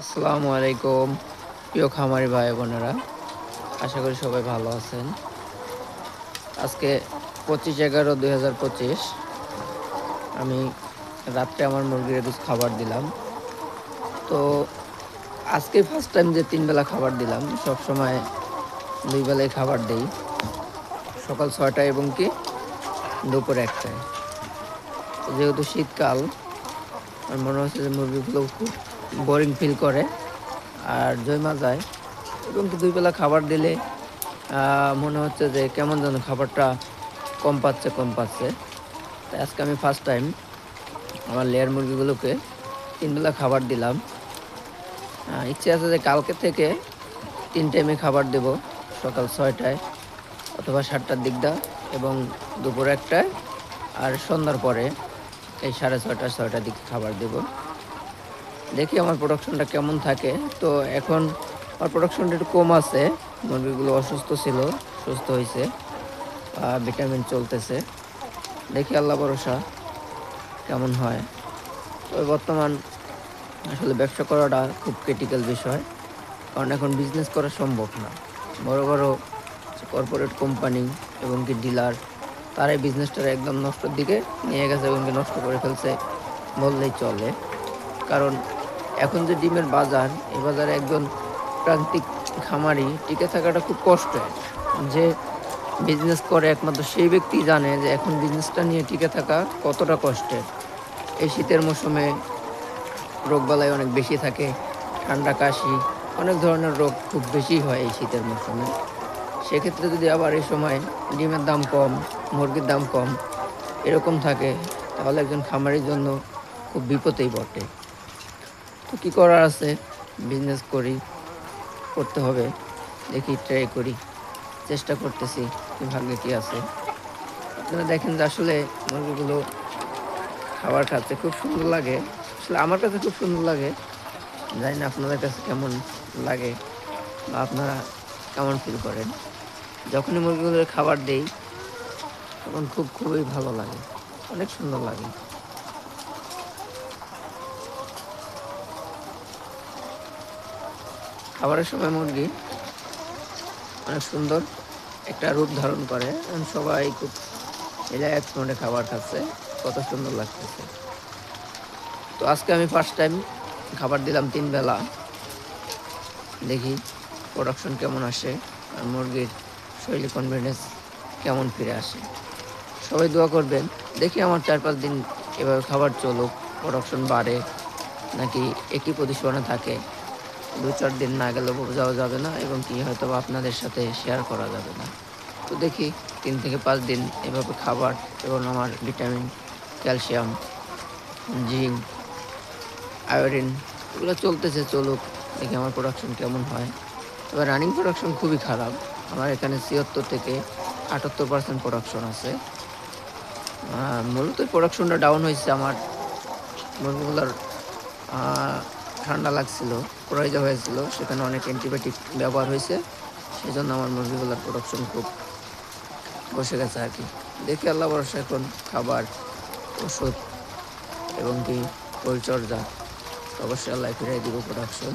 আসসালামু আলাইকুম প্রিয় খামারি ভাই বোনেরা, আশা করি সবাই ভালো আছেন। আজকে 25/11/2025 আমি রাত্রে আমার মুরগির কিছু খাবার দিলাম। তো আজকে ফার্স্ট টাইম যে 3 বেলা খাবার দিলাম। সব সময় 2 বেলায় খাবার দেই, সকাল 6টায় এবং কি দুপুর 1টায়। তো যেহেতু শীতকাল, আমার মনে হচ্ছে যে মুরগিগুলো খুব বোরিং ফিল করে আর জমা যায়, এবং কি 2 বেলা খাবার দিলে মনে হচ্ছে যে কেমন যেন খাবারটা কম পাচ্ছে। তাই আজকে আমি ফার্স্ট টাইম আমার লেয়ার মুরগিগুলোকে 3 বেলা খাবার দিলাম। ইচ্ছে আছে যে কালকে থেকে 3 টাইমে খাবার দেব, সকাল 6টায় অথবা 7টার দিকটা এবং দুপুর 1টায়, আর সন্ধ্যার পরে এই 6:30-6টার দিকে খাবার দেব। দেখি আমার প্রোডাকশনটা কেমন থাকে। তো এখন আমার প্রোডাকশনটা একটু কম আছে, মুরগিগুলো অসুস্থ ছিল, সুস্থ হয়েছে, ভিটামিন চলতেছে। দেখি আল্লাহ ভরসা কেমন হয়। তবে বর্তমান আসলে ব্যবসা করাটা খুব ক্রিটিক্যাল বিষয়, কারণ এখন বিজনেস করা সম্ভব না। বড় বড় কর্পোরেট কোম্পানি এবং কি ডিলার, তারাই বিজনেসটা একদম নষ্টের দিকে নিয়ে গেছে এবং কি নষ্ট করে ফেলছে বললেই চলে। কারণ এখন যে ডিমের বাজার, এই বাজারে একজন প্রান্তিক খামারি টিকে থাকাটা খুব কষ্টের। যে বিজনেস করে একমাত্র সেই ব্যক্তি জানে যে এখন বিজনেসটা নিয়ে টিকে থাকা কতটা কষ্টের। এই শীতের মৌসুমে রোগবালাই অনেক বেশি থাকে, ঠান্ডা কাশি অনেক ধরনের রোগ খুব বেশি হয় এই শীতের মৌসুমে। সেক্ষেত্রে যদি আবার এই সময় ডিমের দাম কম, মুরগির দাম কম এরকম থাকে, তাহলে একজন খামারির জন্য খুব বিপদেই বটে। তো কী করার আছে, বিজনেস করতে হবে। দেখি ট্রাই করি, চেষ্টা করতেছি, কি ভাগ্যে কী আছে। আপনারা দেখেন যে আসলে মুরগিগুলো খাবার খাচ্ছে, খুব সুন্দর লাগে। আসলে আমার কাছে খুব সুন্দর লাগে, জানি না আপনাদের কাছে কেমন লাগে বা আপনারা কেমন ফিল করেন। যখনই মুরগিগুলোর খাবার দেই তখন খুবই ভালো লাগে, অনেক সুন্দর লাগে। খাবারের সময় মুরগি অনেক সুন্দর একটা রূপ ধারণ করে, সবাই খুব রিল্যাক্স মোডে খাবার খাচ্ছে, কত সুন্দর লাগতেছে। তো আজকে আমি ফার্স্ট টাইম খাবার দিলাম 3 বেলা। দেখি প্রোডাকশন কেমন আসে আর মুরগির শরীরে কনফিডেন্স কেমন ফিরে আসে। সবাই দোয়া করবেন। দেখি আমার 4-5 দিন এভাবে খাবার চলুক, প্রোডাকশন বাড়ে নাকি একই পজিশনে থাকে। 2-4 দিন না গেলে বোঝাও যাবে না, এবং কি হয়তো আপনাদের সাথে শেয়ার করা যাবে না। তো দেখি 3 থেকে 5 দিন এভাবে খাবার এবং আমার ভিটামিন, ক্যালসিয়াম, জিঙ্ক, আয়োডিন এগুলো চলুক, দেখি আমার প্রোডাকশন কেমন হয়। তবে রানিং প্রোডাকশন খুবই খারাপ। আমার এখানে 76 থেকে 78% প্রোডাকশন আছে। মূলত প্রোডাকশনটা ডাউন হয়েছে আমার মুরগিগুলোর ঠান্ডা লাগছিল, প্রয়োজন হয়েছিল, সেখানে অনেক অ্যান্টিবায়োটিক ব্যবহার হয়েছে, সেজন্য আমার মুরগিগুলোর প্রোডাকশন খুব বসে গেছে আর কি। দেখি আল্লাহ ভরসা, এখন খাবার, ওষুধ এবং কি পরিচর্যা অবশ্যই আল্লাহ ফিরিয়ে দিব প্রোডাকশন।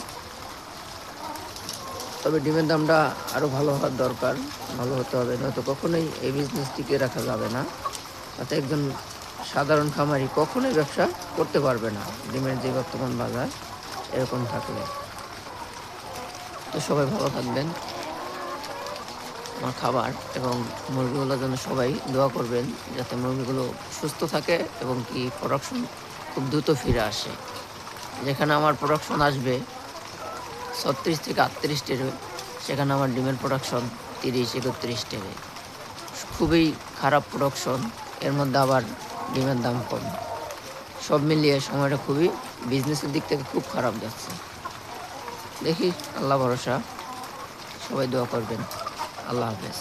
তবে ডিমের দামটা আরও ভালো হওয়ার দরকার, ভালো হতে হবে, নয়তো কখনোই এই বিজনেস টিকিয়ে রাখা যাবে না। তাতে একজন সাধারণ খামারি কখনোই ব্যবসা করতে পারবে না ডিমের যে বর্তমান বাজার এরকম থাকলে। তো সবাই ভালো থাকবেন, আমার খাবার এবং মুরগিগুলোর জন্য সবাই দোয়া করবেন, যাতে মুরগিগুলো সুস্থ থাকে এবং কি প্রোডাকশন খুব দ্রুত ফিরে আসে। যেখানে আমার প্রোডাকশন আসবে 36 থেকে 38 টেরে, সেখানে আমার ডিমের প্রোডাকশন 30-31 টেরে। খুবই খারাপ প্রোডাকশন, এর মধ্যে আবার ডিমের দাম কম। সব মিলিয়ে সময়টা খুবই বিজনেসের দিক থেকে খুব খারাপ যাচ্ছে। দেখি আল্লাহ ভরসা, সবাই দোয়া করবেন। আল্লাহ হাফেজ।